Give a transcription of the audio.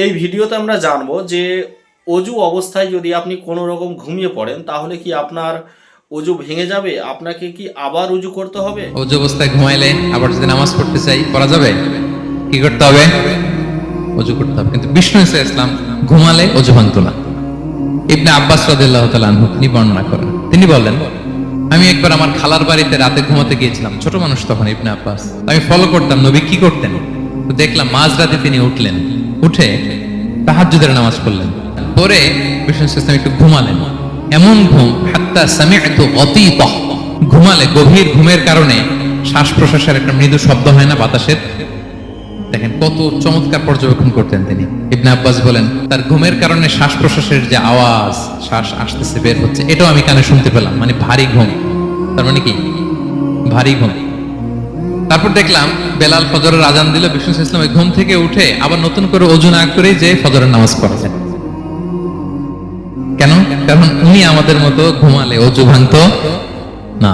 এই ভিডিওতে আমরা জানবো যে অজু অবস্থায় যদি আপনি কোনো রকম ঘুমিয়ে পড়েন তাহলে কি আপনার অজু ভেঙে যাবে, আপনাকে কি আবার অজু করতে হবে? অজু অবস্থায় ঘুমাইলে আবার যদি নামাজ পড়তে চাই পড়া যাবে? কি করতে হবে? অজু করতে হবে। কিন্তু বিষ্ণু ইসলাম ঘুমালে অজু ভাঙতো না। ইবনে আব্বাস রাদিয়াল্লাহু তাআলা আনহু তিনি বর্ণনা করেন, তিনি বলেন, আমি একবার আমার খালার বাড়িতে রাতে ঘুমাতে গিয়েছিলাম, ছোট মানুষ তখন ইবনে আব্বাস। আমি ফলো করতাম নবী কি করতেন, তো দেখলাম মাঝরাতে তিনি উঠলেন, উঠে তাহাজ্জুদের নামাজ পড়লেন, পরে বিষ্ণু ইসলাম একটু ঘুমালেন। এমন ঘুম হাত্তা সামি'তু গতীতাহ, ঘুমালে গভীর ঘুমের কারণে শ্বাস প্রশ্বাসের একটা মৃদু শব্দ হয় না বাতাসের। দেখেন কত চমৎকার পর্যবেক্ষণ করতেন তিনি। ইবনে আব্বাস বলেন, তার ঘুমের কারণে শ্বাস প্রশ্বাসের যে আওয়াজ, শ্বাস আসতেছে বের হচ্ছে, এটাও আমি কানে শুনতে পেলাম। মানে ভারী ঘুম, তার মানে কি ভারী ঘুম। তারপর দেখলাম বেলাল ফজরের আজান দিল, বিষ্ণু ইসলাম ঘুম থেকে উঠে আবার নতুন করে অজু না করেই যে ফজরের নামাজ পড়েছেন। কেন? কারণ উনি আমাদের মতো ঘুমালে অজু ভাঙতো না।